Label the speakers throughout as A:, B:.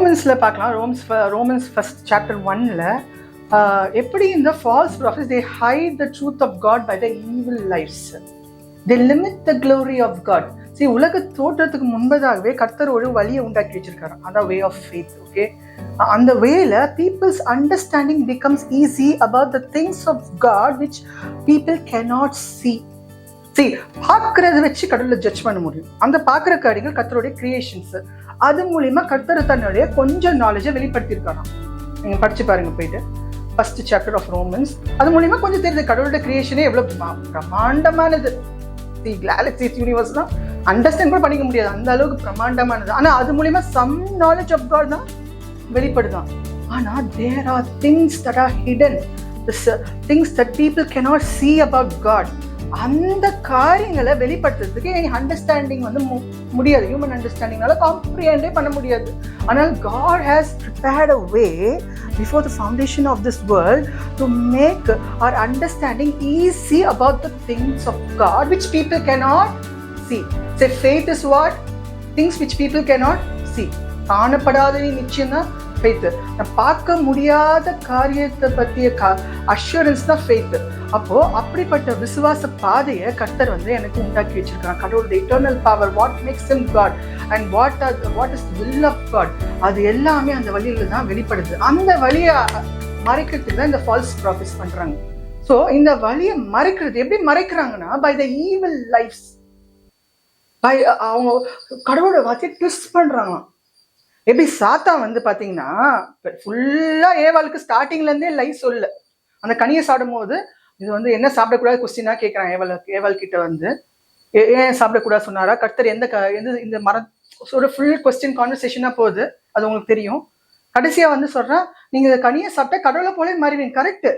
A: ரோமன்ஸ்ல பார்க்கலாம். Romans first chapter 1ல எப்படி இந்த false prophets they hide the truth of God by the evil lives. They limit the glory of God. சரி, உலக தோற்றத்துக்கு முன்பதாகவே கர்த்தர் ஒரு வழியை உண்டாக்கி வச்சிருக்காரு. அதான் வே ஆஃப் ஃபெய்த். ஓகே, அந்த வேல people's understanding becomes easy about the things of God which people cannot see. சரி, பார்க்கறத வச்சு கடவுளை ஜட்ஜ் பண்ண முடியும். அந்த பார்க்குற காரியங்கள் கர்த்தருடைய கிரியேஷன்ஸ். அது மூலியமா கர்த்தர் தன்னுடைய கொஞ்சம் நாலேஜை வெளிப்படுத்தியிருக்காராம். நீங்க படிச்சு பாருங்க போயிட்டு ஃபர்ஸ்ட் சாப்டர் ஆஃப் ரோமன்ஸ். அது மூலியமா கொஞ்சம் தெரியுது கடவுளோட கிரியேஷனே எவ்வளவு பிரம்மாண்டமானது. கேலக்சிஸ் யூனிவர்ஸ் தான் அண்டர்ஸ்டாண்ட் கூட பண்ணிக்க முடியாது, அந்த அளவுக்கு பிரம்மாண்டமானது. ஆனா அது மூலியமா சம் நாலேஜ் ஆஃப் காட் தான் வெளிப்படுதான். ஆனா there are things that are hidden, things that people cannot see about God. அந்த காரியங்களை வெளிப்படுத்துறதுக்கு அண்டர்ஸ்டாண்டிங் வந்து முடியாது. ஹியூமன் அண்டர்ஸ்டாண்டிங்னால காம்ப்ரிஹெண்டே பண்ண முடியாது. ஆனால் God has prepared a way before the foundation of this world to make our understanding easy about the things of God which people cannot see. Say faith is what? Things which people cannot see. காணப்படாத நிச்சயம் தான் faith. நான் பார்க்க முடியாத காரியத்தை பற்றிய assurance தான் faith. அப்போ அப்படிப்பட்ட விசுவாச பாதையை கர்த்தர் வந்து எனக்கு உண்டாக்கி வச்சிருக்காங்க. கடவுளுடைய eternal power, what makes him God and what is will of God, அது எல்லாமே அந்த வழியில தான் வெளிப்படுது. அந்த வழியை மறைக்கிறதுக்கு தான் இந்த ஃபால்ஸ் ப்ராஃபிட்ஸ் பண்றாங்க. ஸோ இந்த வழியை மறைக்கிறது எப்படி மறைக்கிறாங்கன்னா, by the evil lives. By அவங்க கடவுளோட வார்த்தையை ட்விஸ்ட் பண்றாங்க. எப்படி சாத்தா வந்து பாத்தீங்கன்னா ஃபுல்லா ஏவாளுக்கு ஸ்டார்டிங்ல இருந்தே லைஃப் சொல்ல. அந்த கனியை சாப்பிடும் போது இது வந்து என்ன சாப்பிடக்கூடாது கொஸ்டினா கேட்கிறான். ஏவாள் கிட்ட வந்து ஏன் சாப்பிடக்கூடாது சொன்னாரா, கர்த்தர் எந்த இந்த மரம் ஒரு ஃபுல் கொஸ்டின் கான்வர்சேஷனா போகுது. அது உங்களுக்கு தெரியும். கடைசியா வந்து சொல்றான், நீங்க இந்த கனியை சாப்பிட்டா கடவுளை போல மாறுவீங்க. கரெக்ட்.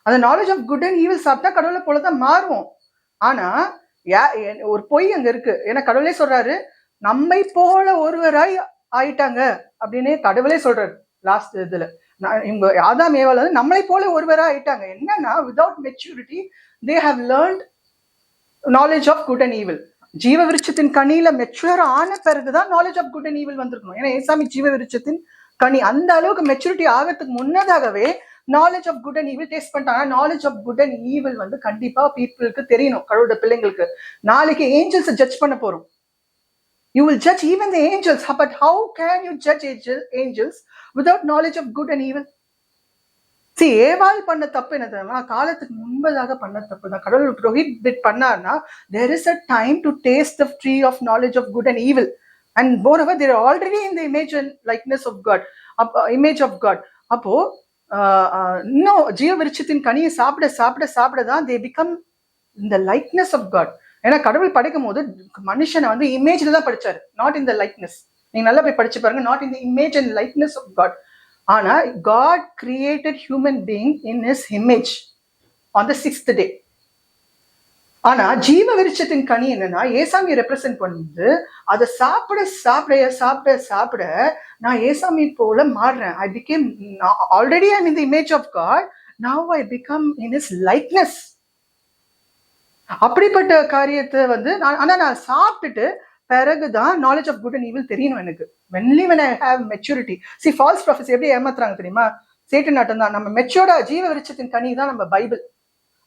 A: அந்த knowledge of good and evil சாப்பிட்டா கடவுளை போலதான் மாறுவோம். ஆனா ஒரு பொய் அங்க இருக்கு. ஏன்னா கடவுளே சொல்றாரு, நம்மை போல ஒருவராய் ஆயிட்டாங்க அப்படின்னு கடவுளே சொல்றாரு. லாஸ்ட் இதுல இவங்க ஆதாம் ஏவாள் வந்து நம்மளை போல ஒருவரா ஆயிட்டாங்க. என்னன்னா, without maturity they have learnt knowledge of good and evil. ஜீவ விருட்சத்தின் கனியில மெச்சூர் ஆன பிறகுதான் knowledge of good and evil வந்திருக்கணும். ஏன்னா ஏசாமி ஜீவ விருட்சத்தின் கனி. அந்த அளவுக்கு மெச்சூரிட்டி ஆகிறதுக்கு முன்னதாகவே knowledge of good and evil taste பண்ணிட்டாங்க. Knowledge of good and evil வந்து கண்டிப்பா பீப்புளுக்கு தெரியணும், கடவுளோட பிள்ளைங்களுக்கு. நாளைக்கு ஏஞ்சல்ஸ் ஜட்ஜ் பண்ண போறோம். You will judge even the angels, but how can you judge angels without knowledge of good and evil? See, ஏவாள் பண்ண தப்பு என்ன தெரியுமா? காலத்துக்கு முன்பதாக பண்ண தப்பு தான். கடவுள் prohibit பண்ணார்னா, there is a time to taste the tree of knowledge of good and evil, and moreover they are already in the image and likeness of God, image of God. அப்போ இன்னும் ஜீவ விருட்சத்தின் கனியை சாப்பிட சாப்பிட சாப்பிட தான் they become in the likeness of God. ஏன்னா கடவுள் படைக்கும் போது மனுஷனை வந்து இமேஜ்ல தான் படிச்சாரு, நாட் இன் த லைக்னஸ். நீங்க நல்லா போய் படிச்சு பாருங்க, not in the image and likeness of God. ஆனா God created human being in his image on the 6th day. ஆனா ஜீவ விருட்சத்தின் கனி என்னன்னா, ஏசாமியை ரெப்ரசென்ட் பண்ணுது. அதை சாப்பிட சாப்பிட சாப்பிட சாப்பிட நான் ஏசாமி போல மாறுறேன். I became already I in the image of God, now I become in his likeness. அப்படிப்பட்ட காரியத்தை வந்து நான் சாப்பிட்டுட்டு பிறகுதான் knowledge of good and evil தெரியணும் எனக்கு. Only when I have maturity. See, false prophets எப்படி ஏமாத்துறாங்க தெரியுமா? சேட்டன் ஆட்டம் தான். நம்ம மெச்சூர்டா ஜீவ விருட்சத்தின் கனி தான் நம்ம பைபிள்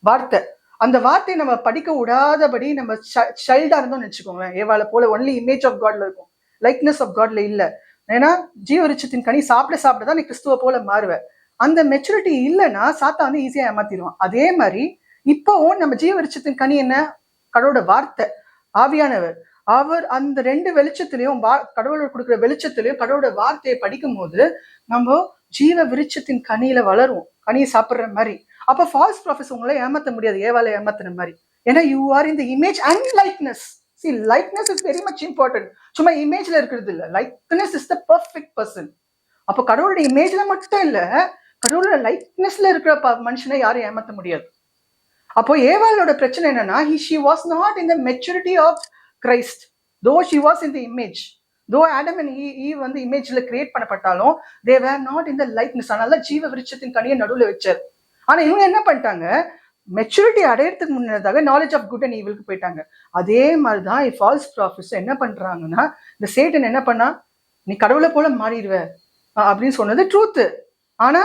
A: வார்த்தை. அந்த வார்த்தையை நம்ம படிக்க விடாதபடி நம்ம சைல்டா இருந்தோம்னு வச்சுக்கோங்களேன். ஏவாளை போல ஒன்லி இமேஜ் ஆஃப் காட்ல இருக்கும், லைக்னஸ் ஆஃப் காட்ல இல்ல. ஏன்னா ஜீவ விருட்சத்தின் கனி சாப்பிட சாப்பிட தான் நீ கிறிஸ்துவ போல மாறுவேன். அந்த மெச்சூரிட்டி இல்லைன்னா சாத்தா வந்து ஈஸியா ஏமாத்திடுவான். அதே மாதிரி இப்பவும் நம்ம ஜீவ விருட்சத்தின் கனி என்ன? கடவுளோட வார்த்தை, ஆவியானவர். அவர் அந்த 2 வெளிச்சத்திலையும் கடவுளோட கொடுக்குற வெளிச்சத்திலையும் கடவுளோட வார்த்தையை படிக்கும் போது நம்ம ஜீவ விருட்சத்தின் கனியில வளரும், கனியை சாப்பிடுற மாதிரி. அப்ப ஃபால்ஸ் ப்ராஃபிட்ஸ் உங்களை ஏமாத்த முடியாது, ஏவாளை ஏமாத்துற மாதிரி. ஏன்னா you are in the image and likeness. See, likeness is very much important. சும்மா இமேஜ்ல இருக்கிறது இல்ல, likeness is the perfect person. அப்ப கடவுளோட இமேஜ்ல மட்டும் இல்ல, கடவுளோட லைக்னஸ்ல இருக்கிற மனுஷனை யாரும் ஏமாத்த முடியாது. அப்போ ஏவாளோட பிரச்சனை என்னன்னா, she was not in the maturity of Christ, though she was in the image. though Adam and Eve வந்து இமேஜ்ல create பண்ணப்பட்டாலும் they were not in the likeness. அதனால ஜீவ விருட்சத்தின் கனியை நடுவுல வச்சார். ஆனா இவங்க என்ன பண்ணிட்டாங்க, மெச்சூரிட்டி அடையறதுக்கு முன்னதாக நாலேஜ் ஆஃப் குட் அண்ட் ஈவிலுக்கு போயிட்டாங்க. அதே மாதிரிதான் ஃபால்ஸ் ப்ராஃபிட்ஸ் என்ன பண்றாங்கன்னா, இந்த சேட்டன் என்ன பண்ணா, நீ கடவுளை போல மாறிடுவ அப்படின்னு சொன்னது ட்ரூத்து. ஆனா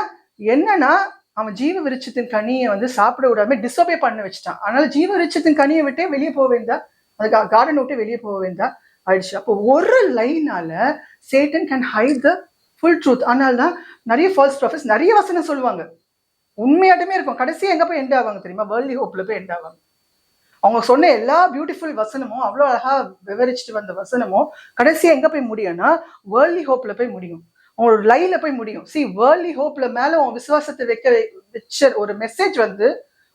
A: என்னன்னா அவன் ஜீவ விருட்சத்தின் கனியை வந்து சாப்பிட விடாம டிஸ்ஒபே பண்ண வச்சுட்டான். அதனால ஜீவ விருட்சத்தின் கனியை விட்டே வெளியே போக வேண்டாம், அது கார்டன் விட்டு வெளியே போக வேண்டாம் ஆயிடுச்சு. அப்போ ஒரு லைனால Satan can hide the full truth. அதனால தான் நிறைய ஃபால்ஸ் ப்ராஃபிட்ஸ் நிறைய வசனம் சொல்லுவாங்க, உண்மையாட்டமே இருக்கும், கடைசியா எங்க போய் எண்ட் ஆவாங்க தெரியுமா? வேர்ல்ட்லி ஹோப்ல போய் எண்ட் ஆவாங்க. அவங்க சொன்ன எல்லா பியூட்டிஃபுல் வசனமும், அவ்வளோ அழகா விவரிச்சுட்டு வந்த வசனமும் கடைசியா எங்க போய் முடியும்னா வேர்ல்ட்லி ஹோப்ல போய் முடியும், உங்களோட லைவ்ல போய் முடியும். சி வேர்ல்ட்லி ஹோப்ல மேல உன் விசுவாசத்தை வச்ச ஒரு மெசேஜ் வந்து,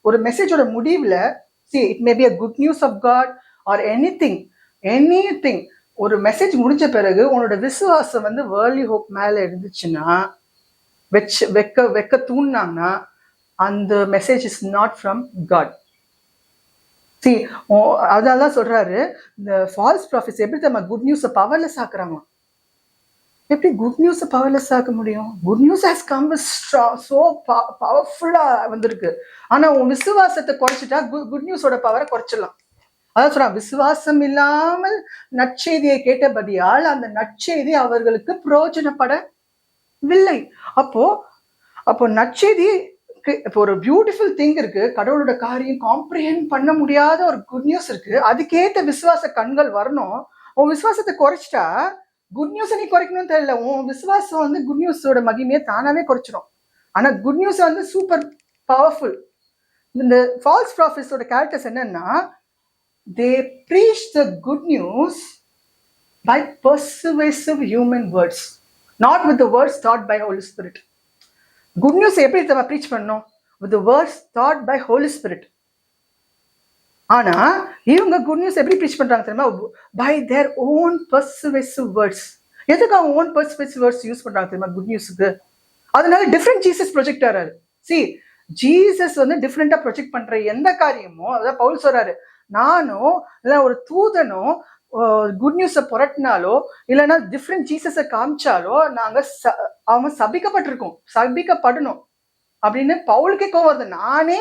A: ஒரு மெசேஜோட முடிவுல, see it may be a good news of God or anything, ஒரு மெசேஜ் முடிஞ்ச பிறகு உன்னோட விசுவாசம் வந்து வேர்ல்ட்லி ஹோப் மேல இருந்துச்சுன்னா, வெக்க தூண்டினாங்கன்னா, அந்த message is not from God. See அதனால சொல்றாரு, இந்த ஃபால்ஸ் ப்ராஃபிட்ஸ் எப்படி நம்ம குட் நியூஸை பவர்லெஸ் ஆக்குறாங்க. எப்படி குட் நியூஸை பவர்லெஸ் ஆக்க முடியும்? Good news has come so பவர்ஃபுல்லா வந்திருக்கு. ஆனா உன் விசுவாசத்தை குறைச்சிட்டா குட் நியூஸோட பவரை குறைச்சிடலாம். அதான் சொல்றான், விசுவாசம் இல்லாமல் நற்செய்தியை கேட்டபடியால் அந்த நற்செய்தி அவர்களுக்கு பிரயோஜனப்படவில்லை. அப்போ நற்செய்தி, இப்போ ஒரு பியூட்டிஃபுல் திங் இருக்கு, கடவுளோட காரியம் காம்ப்ரிஹெண்ட் பண்ண முடியாத ஒரு குட் நியூஸ் இருக்கு, அதுக்கேற்ற விசுவாச கண்கள் வரணும். உன் விசுவாசத்தை குறைச்சிட்டா குட் நியூஸை நீ குறைக்கணும்னு தெரியல, உன் விசுவாசம் வந்து குட் நியூஸோட மகிமையை தானாவே குறைச்சிடும். ஆனா குட் நியூஸ் வந்து சூப்பர் பவர்ஃபுல். இந்த ஃபால்ஸ் ப்ராஃபிட்ஸோட கேரக்டர்ஸ் என்னன்னா, they preach the good news by persuasive human words, not with the words taught by Holy Spirit. Good news எப்படி நம்ம ப்ரீச் பண்ணோம்? With the words taught by Holy Spirit. ஆனா இவங்க good news எப்படி preach பண்றாங்க தெரியுமா? By their own persuasive words. எதுக்கு அவங்க ஓன் பர்சுவேசிவ் வேர்ட்ஸ் யூஸ் பண்றாங்க தெரியுமா குட் நியூஸுக்கு? அதனால டிஃப்ரெண்ட் ஜீசஸ் ப்ரொஜெக்ட் ஆறாரு. சி ஜீசஸ் வந்து டிஃப்ரெண்டா ப்ரொஜெக்ட் பண்ற எந்த காரியமோ, அதாவது பவுல் சொல்றாரு, நானோ இல்ல ஒரு தூதனோ குட் நியூஸை புரட்டினாலோ இல்லைன்னா டிஃப்ரெண்ட் ஜீசஸை காமிச்சாலோ நாங்க அவங்க சபிக்கப்படணும் அப்படின்னு பவுலுக்கே கோவம் வருது. நானே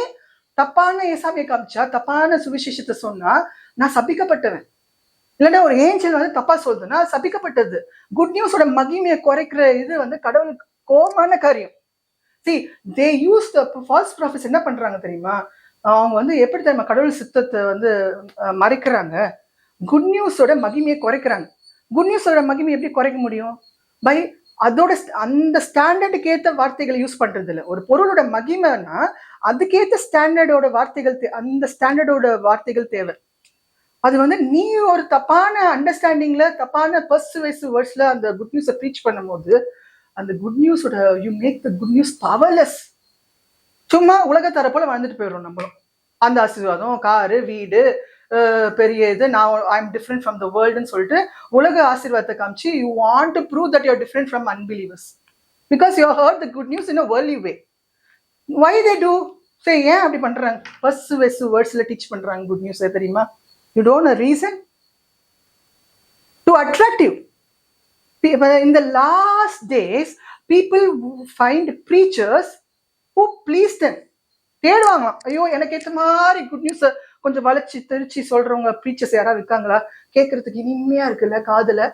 A: தப்பான ஏசாமியை காமிச்சா, தப்பான சுவிசேஷத்தை சொன்னா நான் சபிக்கப்பட்டவன். இல்லைன்னா ஒரு ஏஞ்சல் வந்து தப்பா சொல்றதுன்னா சபிக்கப்பட்டது. குட் நியூஸோட மகிமையை குறைக்கிற இது வந்து கடவுளுக்கு கோபமான காரியம். See, they use the false prophets. என்ன பண்றாங்க தெரியுமா? அவங்க வந்து எப்படி தெரியுமா கடவுள் சித்தத்தை வந்து மறைக்கிறாங்க, குட் நியூஸோட மகிமையை குறைக்கிறாங்க. குட் நியூஸோட மகிமை எப்படி குறைக்க முடியும்? பை அதோட அந்த ஸ்டாண்டர்டுக்கு ஏற்ற வார்த்தைகளை யூஸ் பண்றது இல்லை. ஒரு பொருளோட மகிமைன்னா அதுக்கேற்ற ஸ்டாண்டர்டோட வார்த்தைகள், அந்த ஸ்டாண்டர்டோட வார்த்தைகள் தேவை. அது வந்து நீ ஒரு தப்பான அண்டர்ஸ்டாண்டிங்ல, தப்பான பர்சுவேசிவ் வேர்ட்ஸ்ல அந்த குட் நியூஸை ப்ரீச் பண்ணும் போது அந்த குட் நியூஸோட you make the good news powerless. சும்மா உலகத்தர போல வாழ்ந்துட்டு போயிடும் நம்மளும். அந்த ஆசீர்வாதம், காரு, வீடு, பெரிய இது, நான் I am different from the வேர்ல்டுன்னு சொல்லிட்டு உலக ஆசீர்வாதத்தை காமிச்சு you want to prove that you are different from unbelievers because you heard the good news in a worldly way. Why they do? சரி, ஏன் அப்படி பண்றாங்க? பர்சுவேசிவ் வேர்ட்ஸ்ல டீச் பண்றாங்க குட் நியூஸ் தெரியுமா? You don't a reason to attract you. In the last days people find preachers who please them. தேடுவாங்க, ஐயோ எனக்கு ஏற்ற மாதிரி குட் நியூஸ் கொஞ்சம் வளைச்சி தெரிச்சு சொல்றவங்க ப்ரீச்சர்ஸ் யாராவது இருக்காங்களா? கேட்கறதுக்கு இனிமையா இருக்குல்ல, காதுல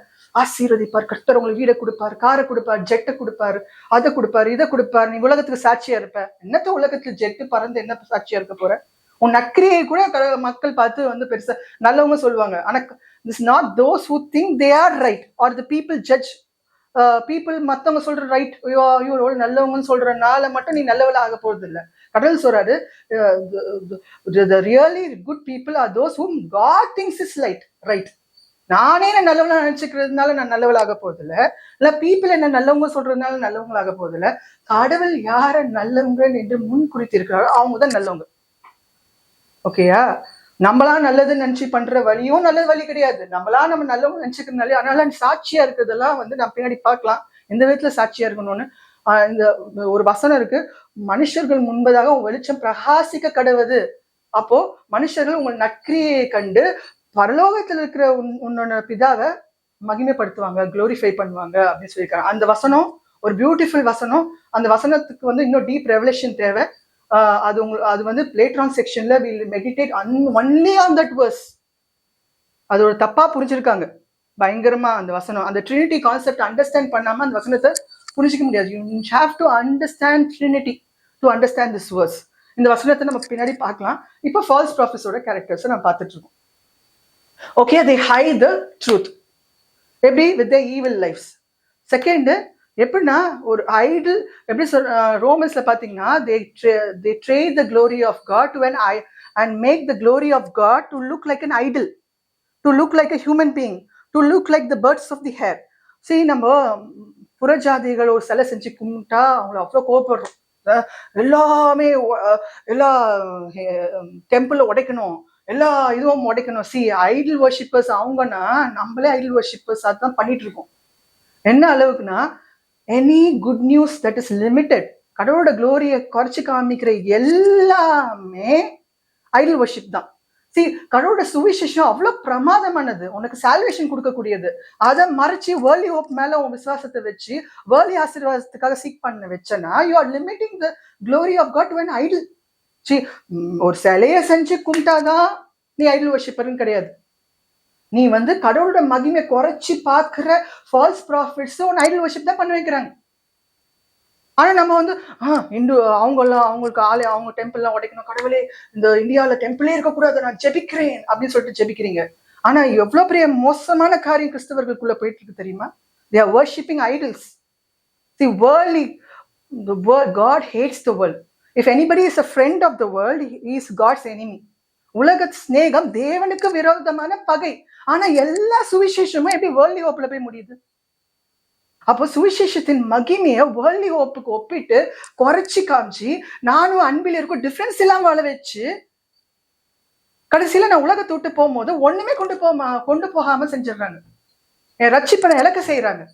A: ஆசீர்வதிப்பார் கர்த்தர், உங்களுக்கு வீடை கொடுப்பார், காரை கொடுப்பார், ஜெட்டை கொடுப்பாரு, அதை கொடுப்பாரு, இதை கொடுப்பாரு, நீ உலகத்துக்கு சாட்சியா இருப்ப. என்னத்த உலகத்துல ஜெட்டு பறந்து என்ன சாட்சியா இருக்க போற? உன் நக்கிரியை கூட மக்கள் பார்த்து வந்து பெருசா நல்லவங்க சொல்லுவாங்க. ஆனா this not those who think they are right or the people judge people. மத்தவங்க சொல்ற ரைட், இவரோட நல்லவங்கன்னு சொல்றதுனால மட்டும் நீ நல்லவள ஆக போறது இல்லை. கடவுள் சொல்றாரு, the really good people are those whom God thinks is right. நானே என்ன நல்லவளா நினைச்சுக்கிறதுனால நான் நல்லவளாக போறது இல்ல பீப்புள் என்ன நல்லவங்க சொல்றதுனால நல்லவங்களாக போறது இல்ல. கடவுள் யார நல்லவங்க என்று முன் குறித்திருக்கிறாரோ அவங்க தான் நல்லவங்க. ஓகேயா? நம்மளா நல்லதுன்னு நினைச்சு பண்ற வழியும் நல்ல வழி கிடையாது. நம்ம நல்லவங்க நினைச்சுக்கிறதுனால, அதனால சாட்சியா இருக்கிறதெல்லாம் வந்து நான் பின்னாடி பார்க்கலாம் எந்த விதத்துல சாட்சியா இருக்கணும்னு. இந்த ஒரு வசனம் இருக்கு, மனுஷர்கள் முன்பதாக உங்க வெளிச்சம் பிரகாசிக்க கடவுது. அப்போ மனுஷர்கள் உங்கள் நற்கிரியை கண்டு பரலோகத்தில் இருக்கிற உன்னோட பிதாவை மகிமைப்படுத்துவாங்க, குளோரிஃபை பண்ணுவாங்க அப்படின்னு சொல்லியிருக்காங்க. அந்த வசனம் ஒரு பியூட்டிஃபுல் வசனம். அந்த வசனத்துக்கு வந்து இன்னும் டீப் ரெவலேஷன் தேவை. அது வந்து லேட்டர் செக்ஷன்ல will meditate only on that verse. அது ஒரு தப்பா புரிஞ்சிருக்காங்க. பயங்கரமா அந்த வசனம், அந்த ட்ரினிட்டி கான்செப்ட் அண்டர்ஸ்டாண்ட் பண்ணாம அந்த வசனத்தை புரிஞ்சிக்க முடியாது. You have to understand Trinity to understand this verse. இந்த வசனத்தை நம்ம பின்னாடி பார்க்கலாம். இப்போ ஃபால்ஸ் ப்ராஃபிட்ஸோட கேரக்டர்ஸை நம்ம பார்த்துட்டு இருக்கோம். Okay, they hide the truth. எப்படி? With the evil lives. Second, எப்படின்னா ஒரு ஐடல், எப்படி ரோமன்ஸ்ல பாத்தீங்கன்னா they trade the glory of God to an and make the glory of God to look like an idol, to look like a human being, to look like the birds of the air. See, நம்ம புறஜாதிகள் ஒரு சிலை செஞ்சு கும்பிட்டா அவங்கள அவ்வளோ கோபப்படுறோம். எல்லாமே எல்லா டெம்பிள் உடைக்கணும், எல்லா இதுவும் உடைக்கணும். சி, ஐடல் வர்ஷிப்பர்ஸ் அவங்கன்னா நம்மளே ஐடல் வர்ஷிப்பர்ஸ் அதுதான் பண்ணிட்டு இருக்கோம். என்ன அளவுக்குன்னா, any good news that is limited, கடவுளோட க்ளோரியை குறைச்சி காமிக்கிற எல்லாமே ஐடல் வர்ஷிப் தான். சி, கடவுளோட சுவிசேஷம் அவ்வளோ பிரமாதமானது, உனக்கு சால்வேஷன் கொடுக்கக்கூடியது. அதை மறைச்சி வேர்லி ஹோப் மேல உன் விசுவாசத்தை வச்சு வேர்லி ஆசீர்வாதத்துக்காக சீக் பண்ண வச்சனா you are limiting the glory of God to an idol. See, ஒரு சிலையை செஞ்சு கும்பிட்டாதான் நீ ஐடல் வர்ஷிப்பர்னு கிடையாது. நீ கடவுளோட மகிமை குறைச்சி பார்க்கிற ஃபால்ஸ் ப்ராஃபிட்ஸ் உன் ஐடல் வர்ஷிப் தான் பண்ண வைக்கிறாங்க. ஆனா நம்ம இந்து அவங்களுக்கு அவங்க டெம்பிள்லாம் உடைக்கணும், கடவுளே இந்த இந்தியாவில டெம்பிளே இருக்கக்கூடாது, நான் ஜெபிக்கிறேன் அப்படின்னு சொல்லிட்டு ஜெபிக்கிறீங்க. ஆனா எவ்வளவு பெரிய மோசமான காரியம் கிறிஸ்தவர்களுக்குள்ள போயிட்டு இருக்கு தெரியுமா? They are worshipping idols. See, God hates the world. If anybody is a friend of the world, he is God's enemy. உலக ஸ்நேகம் தேவனுக்கு விரோதமான பகை. ஆனா எல்லா சுவிசேஷமும் எப்படி வேர்ல்டி ஹோப்ல போய் முடியுது? அப்போ சுவிசேஷத்தின் மகிமையை வேர்ல்டி ஹோப்புக்கு ஒப்பிட்டு குறைச்சி காமிச்சு நானும் அன்பில் இருக்கும் டிஃபரன்ஸ் எல்லாம் வாழ வச்சு கடைசியில நான் உலகத்தை விட்டு போகும்போது ஒண்ணுமே கொண்டு போகாம செஞ்சிடறாங்க. ரட்சிப்பனை இலக்க செய்யறாங்க.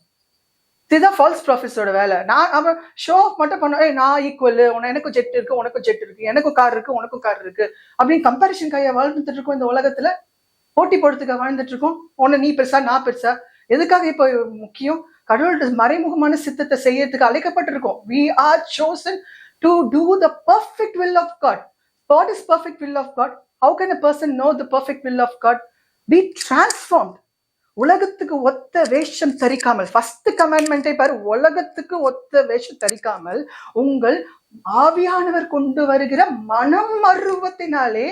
A: இதுதான் ஃபால்ஸ் ப்ராஃபிட்ஸோட வேலை. நான் அவன் ஷோ மட்டும் பண்ண, நான் ஈக்குவல், எனக்கும் ஜெட் இருக்கு, உனக்கும் ஜெட் இருக்கு, எனக்கும் கார் இருக்கு, உனக்கும் கார் இருக்கு அப்படின்னு கம்பாரிஷன் கையா வாழ்ந்துட்டு இருக்கோம். இந்த உலகத்துல போட்டி போடுறதுக்காக வாழ்ந்துட்டு இருக்கோம். உன்னை நீ பெருசா நான் பெருசா. எதுக்காக இப்போ முக்கியம்? கடவுளோட மறைமுகமான சித்தத்தை செய்யறதுக்கு அழைக்கப்பட்டிருக்கோம். We are chosen to do the perfect will of God. What is perfect will of God? How can a person know the perfect will of God? Be transformed. உலகத்துக்கு ஒத்த வேஷம் தரிக்காமல், ஃபர்ஸ்ட் கமாண்ட்மெண்டை பாரு, உலகத்துக்கு ஒத்த வேஷம் தரிக்காமல் உங்கள் ஆவியானவர் கொண்டு வருகிற மனம் மருவத்தினாலே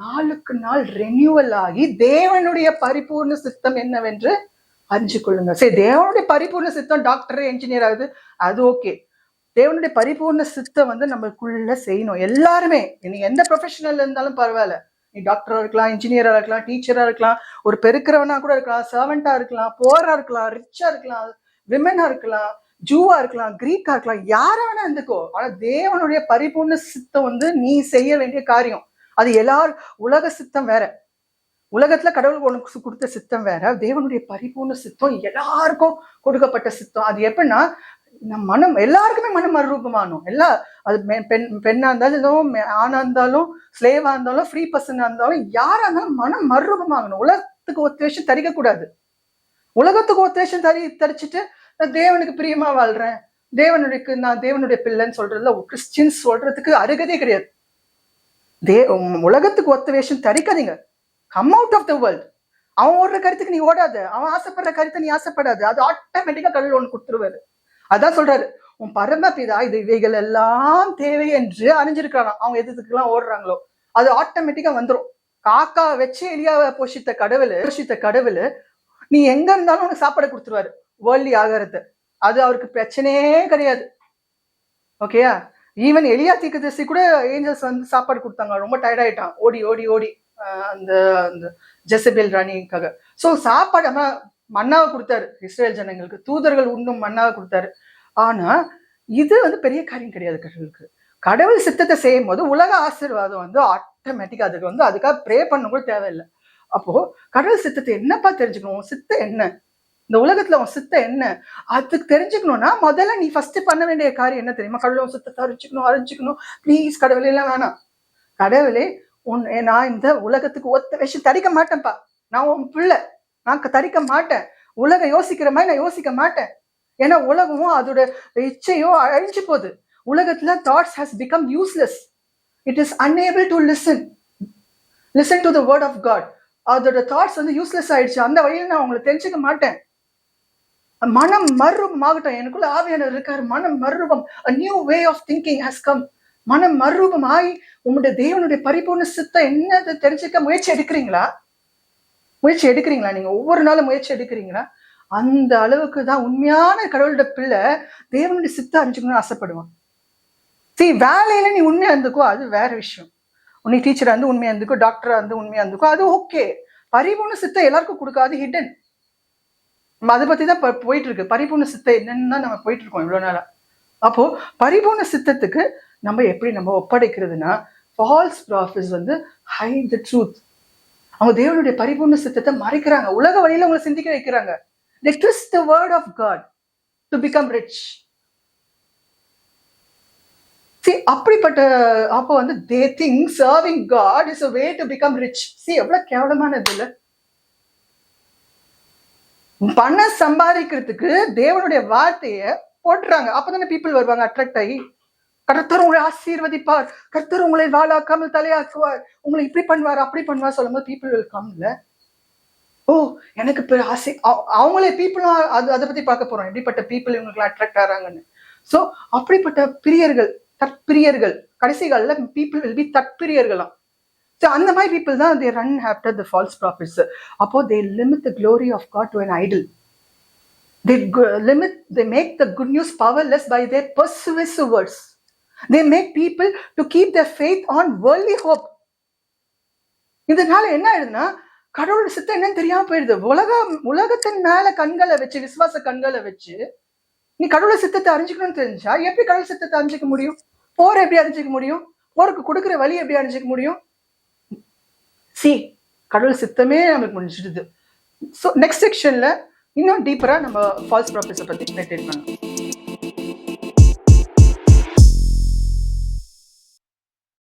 A: நாளுக்கு நாள் ரெனியூவல் ஆகி தேவனுடைய பரிபூர்ண சித்தம் என்னவென்று அறிஞ்சு கொள்ளுங்க. சரி, தேவனுடைய பரிபூர்ண சித்தம் டாக்டர் என்ஜினியர் ஆகுது, அது ஓகே. தேவனுடைய பரிபூர்ண சித்தம் நம்மளுக்குள்ள செய்யணும். எல்லாருமே, நீ எந்த ப்ரொஃபஷனல் இருந்தாலும் பரவாயில்ல, நீ டாக்டரா இருக்கலாம், இன்ஜினியரா இருக்கலாம், டீச்சரா இருக்கலாம், ஒரு பெருக்கிறவனா கூட இருக்கலாம், சர்வெண்டா இருக்கலாம், போரா இருக்கலாம், ரிச்சா இருக்கலாம், விமனா இருக்கலாம், ஜூவா இருக்கலாம், கிரீக்கா இருக்கலாம், யார வேணா இருந்துக்கோ. ஆனா தேவனுடைய பரிபூர்ண சித்தம் நீ செய்ய வேண்டிய காரியம். அது எல்லாரும், உலக சித்தம் வேற, உலகத்துல கடவுள் உனக்கு கொடுத்த சித்தம் வேற, தேவனுடைய பரிபூர்ண சித்தம் எல்லாருக்கும் கொடுக்கப்பட்ட சித்தம். அது எப்படின்னா, மனம் எல்லாருக்குமே மனம் மறுரூபமானோம். எல்லா அது பெண்ணா இருந்தாலும், ஆணா இருந்தாலும், ஸ்லேவா இருந்தாலும், ஃப்ரீ பர்சனா இருந்தாலும், யாரா இருந்தாலும் மனம் மறுரூபமாகணும். உலகத்துக்கு ஒத்துவேஷம் தரிக்க கூடாது. உலகத்துக்கு ஒத்துவேஷம் தரிச்சுட்டு நான் தேவனுக்கு பிரியமா வாழ்றேன், நான் தேவனுடைய பிள்ளைன்னு சொல்றதுல கிறிஸ்டியன்ஸ் சொல்றதுக்கு அருகதே கிடையாது. உலகத்துக்கு ஒத்த வேஷம் தரிக்காதீங்க. Come out of the world. அவன் ஓடுற கருத்துக்கு நீ ஓடாத, அவன் ஆசைப்படுற கருத்தை நீ ஆசைப்படாது. அது ஆட்டோமேட்டிக்கா கடவுள் ஒன்று கொடுத்துருவாரு. அதான் சொல்றாரு, உன் பரமபிதா இவைகள் எல்லாம் தேவை என்று அறிஞ்சிருக்கிறான். அவங்க எதுக்கெல்லாம் ஓடுறாங்களோ அது ஆட்டோமேட்டிக்கா வந்துடும். காக்கா வச்சு எலியாவை போஷித்த கடவுள் நீ எங்க இருந்தாலும் உனக்கு சாப்பாடு கொடுத்துருவாரு. வேர்ல்டி ஆகிறது அது அவருக்கு பிரச்சனையே கிடையாது. ஓகேயா? ஈவன் எலியா தீர்க்கதரிசி கூட ஏஞ்சல்ஸ் சாப்பாடு கொடுத்தாங்க. ரொம்ப டயர்ட் ஆயிட்டான், ஓடி ஓடி ஓடி அந்த ஜெசபேல் ராணிக்காக. ஸோ சாப்பாடு மன்னாவை கொடுத்தாரு இஸ்ரேல் ஜனங்களுக்கு, தூதர்கள் உண்ணும் மன்னாவை கொடுத்தாரு. ஆனா இது பெரிய காரியம் கிடையாது கடவுளுக்கு. கடவுள் சித்தத்தை செய்யும் போது உலக ஆசீர்வாதம் ஆட்டோமேட்டிக்கா அதுக்காக ப்ரே பண்ண கூட தேவையில்லை. அப்போ கடவுள் சித்தத்தை என்னப்பா தெரிஞ்சுக்கணும்? உன் சித்தம் என்ன? இந்த உலகத்துல உன் சித்தம் என்ன? அதுக்கு தெரிஞ்சுக்கணும்னா முதல்ல நீ ஃபர்ஸ்ட் பண்ண வேண்டிய காரியம் என்ன தெரியுமா? கடவுள் சித்தத்தை அறிஞ்சுக்கணும். ப்ளீஸ் கடவுளே எல்லாம் வேணாம். கடவுளே, நான் இந்த உலகத்துக்கு ஒத்த விஷயம் தரிக்க மாட்டேன்ப்பா. நான் உன் பிள்ளை, நான் தரிக்க மாட்டேன். உலகம் யோசிக்கிற மாதிரி நான் யோசிக்க மாட்டேன். ஏன்னா உலகமும் அதோட இச்சையும் அழிஞ்சு போகுது. உலகத்துல thoughts has become useless. It is unable to listen to the word of God. அதோட தாட்ஸ் வந்து யூஸ்லெஸ் ஆயிடுச்சு, அந்த வழியில நான் உங்களை தெரிஞ்சுக்க மாட்டேன். மனம் மறுரூபமாகட்டும். எனக்குள்ள ஆவியானவர் இருக்காரு. மனம் மறுரூபம். a new way of thinking has come. மனம் மறுரூபம் ஆகி உங்களுடைய தேவனுடைய பரிபூர்ண சித்தம் என்னது தெரிஞ்சுக்க முயற்சி எடுக்கிறீங்களா? நீங்க ஒவ்வொரு நாளும் முயற்சி எடுக்கிறீங்களா? அந்த அளவுக்கு தான் உண்மையான கடவுளோட பிள்ளை தேவனுடைய சித்தம் அறிஞ்சுக்கணும்னு ஆசைப்படுவான். சரி, வேலையில நீ உண்மையா இருந்துக்கோ, அது வேற விஷயம். உன்னை டீச்சரா இருந்து உண்மையா இருந்துக்கோ, டாக்டரா இருந்து உண்மையா இருந்துக்கோ, அது ஓகே. பரிபூர்ண சித்தம் எல்லாருக்கும் கொடுக்காது, ஹிடன். நம்ம அதை பத்தி தான் போயிட்டு இருக்கு. பரிபூர்ண சித்தம் என்னன்னு நம்ம போயிட்டு இருக்கோம் இவ்வளவு நாளா. அப்போ பரிபூர்ண சித்தத்துக்கு நம்ம எப்படி நம்ம ஒப்படைக்கிறதுனா, ஃபால்ஸ் ப்ராஃபிட்ஸ் வந்து ஹைட் தி ட்ரூத். அவங்க தேவனுடைய பரிபூர்ண சித்தத்தை மறைக்கிறாங்க, உலக வழியில உங்களை சிந்திக்க வைக்கிறாங்க. They twist the word of God to become rich. See, அப்படிப்பட்ட அப்போ வந்து they think serving God is a way to become rich. See, எவ்வளவு கேவலமானது இல்ல? பணம் சம்பாதிக்கிறதுக்கு தேவனுடைய வார்த்தையை போட்டுறாங்க. அப்பதானே பீப்புள் வருவாங்க அட்ராக்ட் ஆகி. கர்த்தர் உங்களை ஆசீர்வதிப்பார், கர்த்தர் உங்களை வாழாக்காமல் தலையாக்குவார், உங்களை இப்படி பண்ணுவார் அப்படி பண்ணுவார் சொல்லும்போது பீப்புள் வில் கம். இல்ல, ஓ எனக்கு ஆசை. அவங்களே பீப்புளும் அதை பத்தி பார்க்க போறோம், எப்படிப்பட்ட பீப்புள் இவங்களுக்கு அட்ராக்ட் ஆறாங்கன்னு. சோ அப்படிப்பட்ட பிரியர்கள், தற்பிரியர்கள், கடைசிகள்ல பீப்புள் வில் பி தற்பிரியர்களாம். So அந்த மாதிரி people தான் they run after the false prophets. அப்போ they limit the glory of God to an idol. They make the good news powerless by their persuasive words. They make people to keep their faith on worldly hope. இதனால என்ன ஆயிடுதுன்னா, கடவுளோட சித்தம் என்னன்னு தெரியாம போயிடுது. உலகத்தின் மேல கண்களை வச்சு, விசுவாச கண்களை வச்சு நீ கடவுள சித்தத்தை அறிஞ்சுக்கணும்னு தெரிஞ்சா எப்படி கடவுள் சித்தத்தை அறிஞ்சிக்க முடியும்? போரை எப்படி அறிஞ்சிக்க முடியும்? போருக்கு கொடுக்குற வழி எப்படி அறிஞ்சிக்க முடியும்? கடவுள் சித்தமே நமக்கு முடிஞ்சிடுது. ஸோ நெக்ஸ்ட் செக்ஷன்ல இன்னும் டீப்பரா நம்ம ஃபால்ஸ் ப்ராஃபிட்ஸை பத்தி மெடிடேட் பண்ணலாம்.